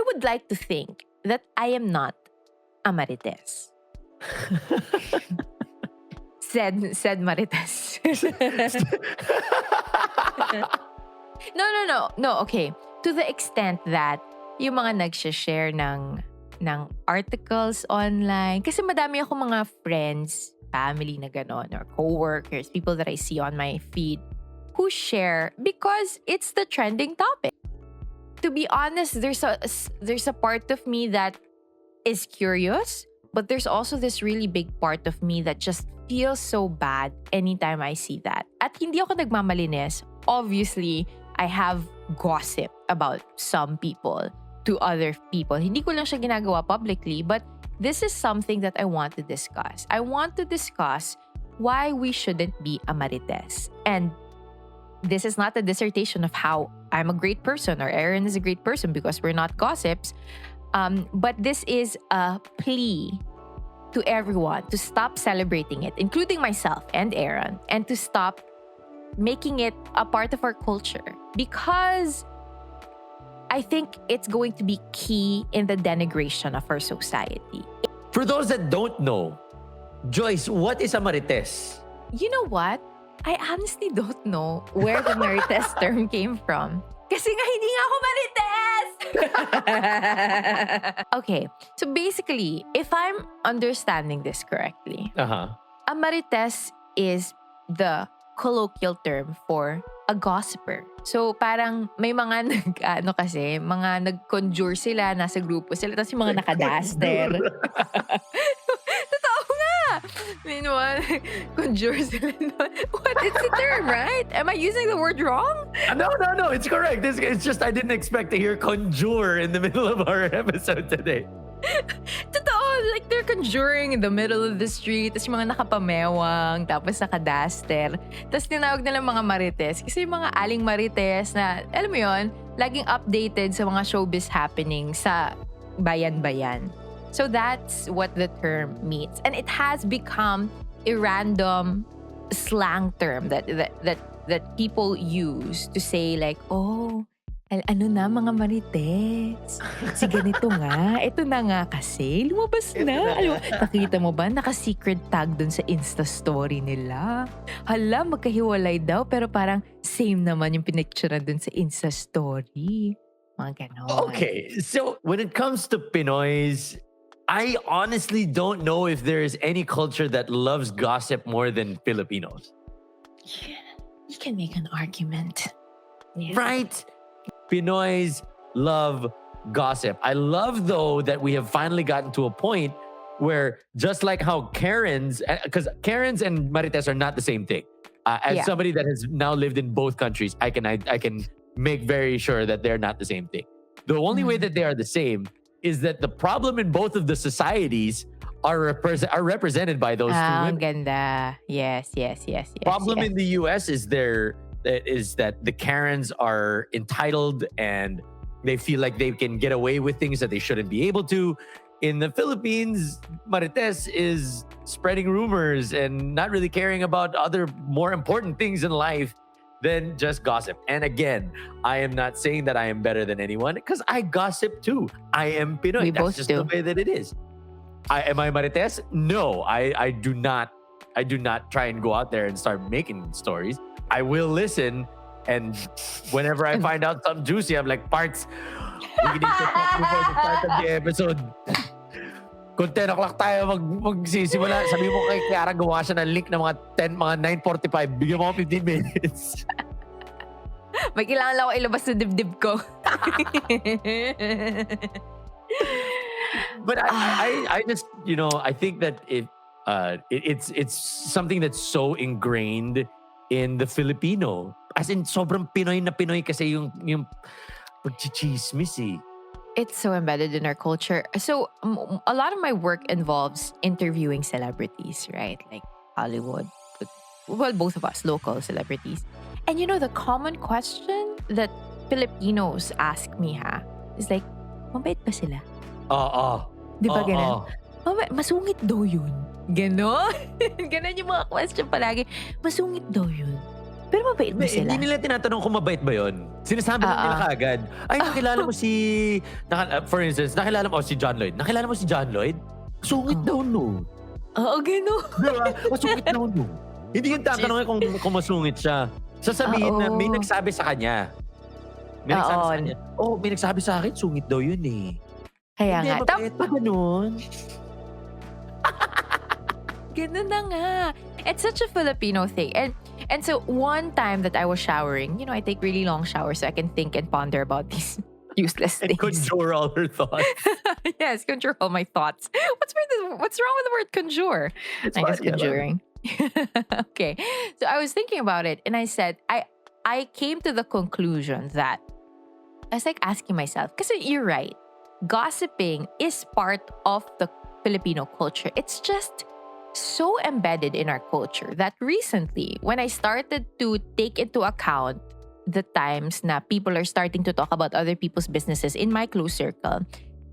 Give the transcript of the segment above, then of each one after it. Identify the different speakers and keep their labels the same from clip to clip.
Speaker 1: would like to think that I am not a Marites. said Marites. No, okay. To the extent that yung mga nagsha-share ng articles online. Kasi madami ako mga friends, family na ganon, or co-workers, people that I see on my feed who share because it's the trending topic. To be honest, there's a part of me that is curious, but there's also this really big part of me that just feels so bad anytime I see that. At hindi ako nagmamalinis. Obviously, I have gossip about some people to other people. Hindi ko lang siya ginagawa publicly, but this is something that I want to discuss. I want to discuss why we shouldn't be a Marites. And this is not a dissertation of how I'm a great person or Aaron is a great person because we're not gossips. But this is a plea to everyone to stop celebrating it, including myself and Aaron, and to stop making it a part of our culture. Because I think it's going to be key in the denigration of our society.
Speaker 2: For those that don't know, Joyce, what is a Marites?
Speaker 1: You know what? I honestly don't know where the Marites term came from. Kasi nga hindi nga ako Marites! Okay, so basically, if I'm understanding this correctly, a Marites is the colloquial term for a gossiper. So parang may mga mga nag-conjure sila, nasa grupo sila, tapos yung mga nakadaster. Totoo nga! Meanwhile, conjure sila. What is the term, right? Am I using the word wrong?
Speaker 2: No, it's correct. It's just I didn't expect to hear conjure in the middle of our episode today.
Speaker 1: Totoo, like they're conjuring in the middle of the street, tapos yung mga nakapamewang, tapos nakadaster. Tapos tinawag nila mga Marites. Kasi yung mga aling Marites na, alam mo yon, laging updated sa mga showbiz happening sa bayan-bayan. So that's what the term means. And it has become a random slang term that people use to say like, oh, ano na mga Marites? Si ganito nga. Ito na nga kasi. Lumabas na. Nakita mo ba? Naka-secret tag dun sa Insta story nila. Hala, magkahiwalay daw. Pero parang same naman yung pinicturean dun sa Insta story. Mga ganon.
Speaker 2: Okay, so when it comes to Pinoys, I honestly don't know if there is any culture that loves gossip more than Filipinos.
Speaker 1: Yeah, you can make an argument. Yeah.
Speaker 2: Right? Pinoys love gossip. I love, though, that we have finally gotten to a point where just like how Karens, because Karens and Marites are not the same thing. As somebody that has now lived in both countries, I can make very sure that they're not the same thing. The only way that they are the same is that the problem in both of the societies are represented by those two women.
Speaker 1: Ganda. Yes.
Speaker 2: Problem in the US is that the Karens are entitled and they feel like they can get away with things that they shouldn't be able to. In the Philippines, Marites is spreading rumors and not really caring about other more important things in life than just gossip. And again, I am not saying that I am better than anyone because I gossip too. I am Pinoy. That's just the way that it is. Am I Marites? No, I do not. I do not try and go out there and start making stories. I will listen, and whenever I find out something juicy, I'm like, Parts, we need to talk before the start of the episode. Kung 10 o'clock tayo magsisimula, sabi mo kay Kiara, gawa siya ng link ng mga 9:45. Bigyan mo ako 15 minutes.
Speaker 1: May kailangan lang ako ilabas sa dibdib ko.
Speaker 2: But I just, I think that it's something that's so ingrained in the Filipino. As in, sobrang Pinoy na Pinoy kasi yung pagchichismis eh.
Speaker 1: It's so embedded in our culture. So a lot of my work involves interviewing celebrities, right? Like Hollywood. Well, both of us, local celebrities. And the common question that Filipinos ask me is like, mabait ba sila? Di ba ganun? Masungit daw yun. Ganon? Ganon yung mga question palagi. Masungit daw yun. Pero mabait ba sila?
Speaker 2: Hindi nila tinatanong kung mabait ba yun. Sinasabi lang nila kaagad. Ay, nakilala mo si... for instance, nakilala mo si John Lloyd. Nakilala mo si John Lloyd? Sungit daw no.
Speaker 1: Oo, gano'n.
Speaker 2: Diba? Masungit daw no. Hindi yung tatanungin kung masungit siya. Sasabihin na may nagsabi sa kanya. May nagsabi sa kanya. May nagsabi sa akin, sungit daw yun eh.
Speaker 1: Kaya
Speaker 2: Hindi,
Speaker 1: nga.
Speaker 2: mabait pa ganun.
Speaker 1: Ganun na nga. It's such a Filipino thing. And so one time that I was showering, I take really long showers so I can think and ponder about these useless
Speaker 2: And
Speaker 1: things.
Speaker 2: conjure all her thoughts.
Speaker 1: Yes, conjure all my thoughts. What's wrong with the word conjure? I guess conjuring. Okay. So I was thinking about it and I said, I came to the conclusion that I was like asking myself, because you're right, gossiping is part of the Filipino culture. It's just so embedded in our culture that recently, when I started to take into account the times na people are starting to talk about other people's businesses in my close circle,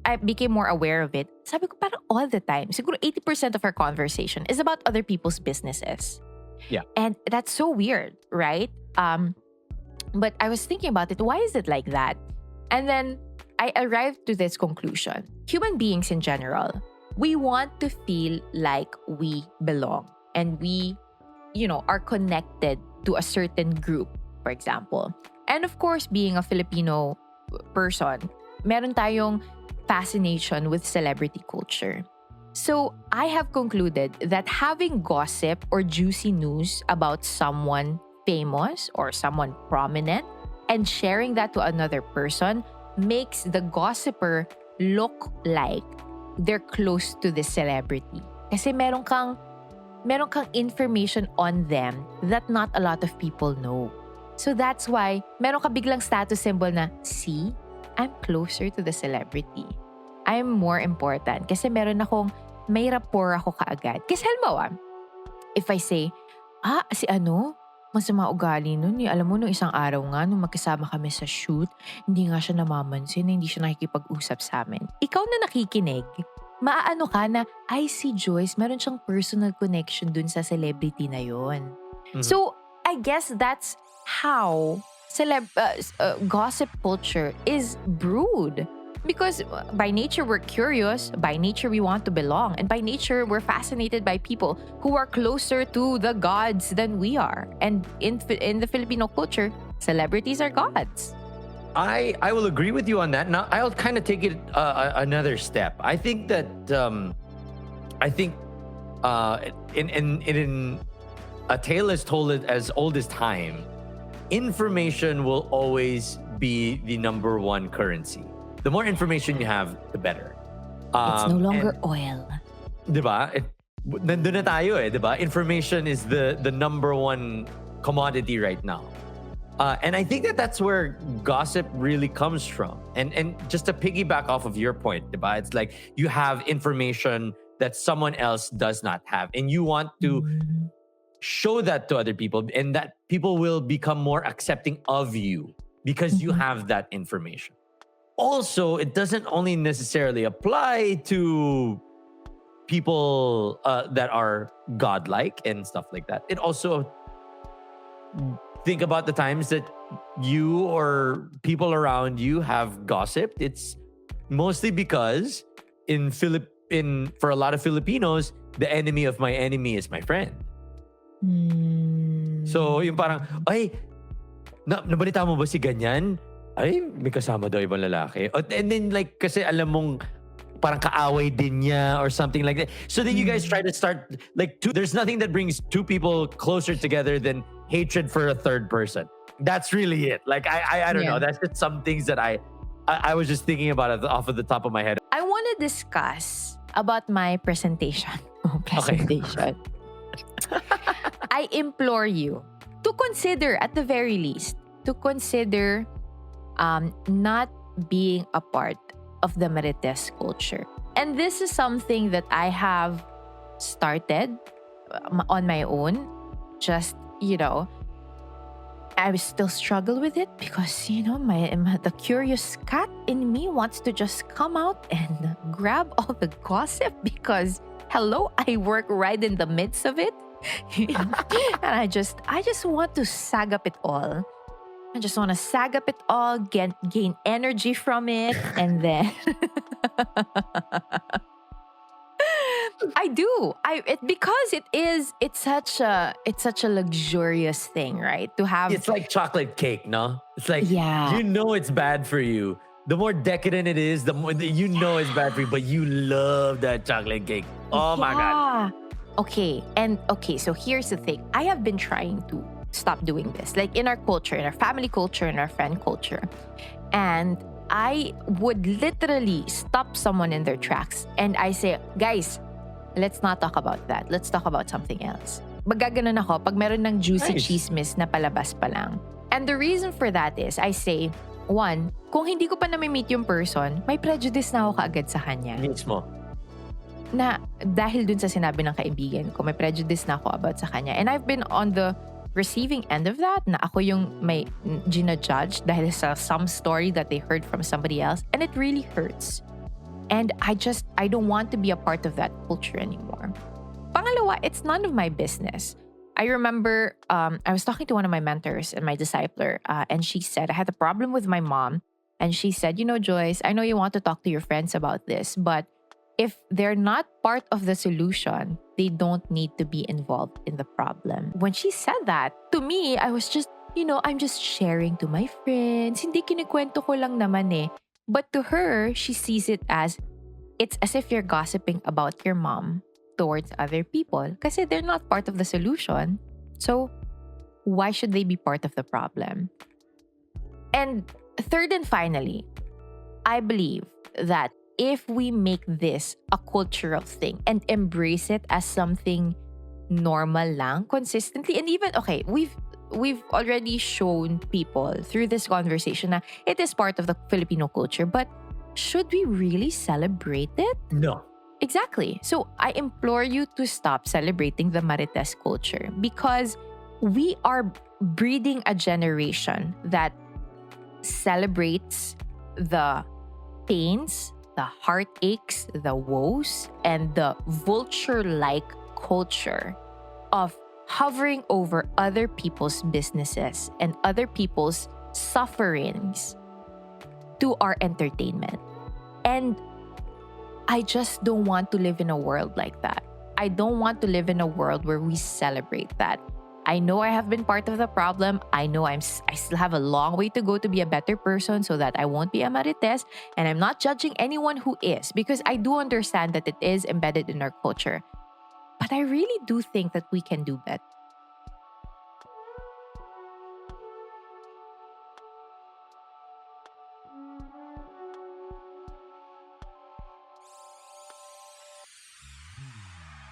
Speaker 1: I became more aware of it. Sabi ko, parang all the time, siguro 80% of our conversation is about other people's businesses.
Speaker 2: Yeah.
Speaker 1: And that's so weird, right? But I was thinking about it. Why is it like that? And then I arrived to this conclusion. Human beings in general, we want to feel like we belong and we, are connected to a certain group, for example. And of course, being a Filipino person, meron tayong fascination with celebrity culture. So I have concluded that having gossip or juicy news about someone famous or someone prominent and sharing that to another person makes the gossiper look like they're close to the celebrity. Kasi meron kang information on them that not a lot of people know. So that's why meron ka biglang status symbol na, see, I'm closer to the celebrity. I'm more important. Kasi may rapport ako kaagad. Kasi halimbawa, if I say, si masama ugali nun. Alam mo, nung isang araw nga, nung magkasama kami sa shoot, hindi nga siya namamansin, hindi siya nakikipag-usap sa amin. Ikaw na nakikinig, maaano ka na, ay si Joyce, meron siyang personal connection dun sa celebrity na yon. Mm-hmm. So, I guess that's how gossip culture is brewed. Because by nature, we're curious. By nature, we want to belong. And by nature, we're fascinated by people who are closer to the gods than we are. And in the Filipino culture, celebrities are gods.
Speaker 2: I will agree with you on that. Now, I'll kind of take it another step. I think that in a tale as told as old as time, information will always be the number one currency. The more information you have, the better.
Speaker 1: It's no longer oil.
Speaker 2: Diba? Nandun na tayo diba? Information is the number one commodity right now. And I think that's where gossip really comes from. And just to piggyback off of your point, diba? It's like you have information that someone else does not have. And you want to show that to other people. And that people will become more accepting of you because you have that information. Also, it doesn't only necessarily apply to people that are godlike and stuff like that. It also, think about the times that you or people around you have gossiped. It's mostly because for a lot of Filipinos, the enemy of my enemy is my friend. So, yung parang, ay, nabalita mo ba si ganyan? Ay, may kasama daw ibang lalaki. And then like, kasi alam mong parang kaaway din niya or something like that. So then you guys try to start, like, there's nothing that brings two people closer together than hatred for a third person. That's really it. Like, I don't know. That's just some things that I was just thinking about it off of the top of my head.
Speaker 1: I want to discuss about my presentation. Presentation. Okay. I implore you to consider, at the very least, not being a part of the Marites culture. And this is something that I have started on my own. Just, I still struggle with it because, the curious cat in me wants to just come out and grab all the gossip because, hello, I work right in the midst of it. And I just want to sag up it all. I just want to sag up it all, gain energy from it, and then I do. Because it's such a luxurious thing, right? To have
Speaker 2: It's like chocolate cake, no? It's like
Speaker 1: yeah.
Speaker 2: you know it's bad for you. The more decadent it is, the more you know it's bad for you, but you love that chocolate cake. Oh my god.
Speaker 1: Yeah. Okay, so here's the thing. I have been trying to stop doing this. Like in our culture, in our family culture, in our friend culture. And I would literally stop someone in their tracks and I say, guys, let's not talk about that. Let's talk about something else. Magaganon ako pag meron ng juicy
Speaker 2: Nice.
Speaker 1: chismis na palabas pa lang. And the reason for that is, I say, one, kung hindi ko pa nami-meet yung person, may prejudice na ako kaagad sa kanya.
Speaker 2: Mismo.
Speaker 1: Na dahil dun sa sinabi ng kaibigan ko, may prejudice na ako about sa kanya. And I've been on the receiving end of that, na ako yung may gina-judge dahil sa some story that they heard from somebody else. And it really hurts. And I don't want to be a part of that culture anymore. Pangalawa, it's none of my business. I remember I was talking to one of my mentors and my discipler, and she said, I had a problem with my mom. And she said, Joyce, I know you want to talk to your friends about this, but if they're not part of the solution, they don't need to be involved in the problem. When she said that, to me, I was just, I'm just sharing to my friends. Hindi kinikwento ko lang naman eh. But to her, she sees it as, it's as if you're gossiping about your mom towards other people kasi they're not part of the solution. So, why should they be part of the problem? And third and finally, I believe that if we make this a cultural thing and embrace it as something normal lang, consistently, and even, okay, we've already shown people through this conversation that it is part of the Filipino culture, but should we really celebrate it?
Speaker 2: No.
Speaker 1: Exactly. So I implore you to stop celebrating the Marites culture because we are breeding a generation that celebrates the pains, the heartaches, the woes, and the vulture-like culture of hovering over other people's businesses and other people's sufferings to our entertainment. And I just don't want to live in a world like that. I don't want to live in a world where we celebrate that. I know I have been part of the problem. I know I still have a long way to go to be a better person so that I won't be a Marites. And I'm not judging anyone who is because I do understand that it is embedded in our culture. But I really do think that we can do better.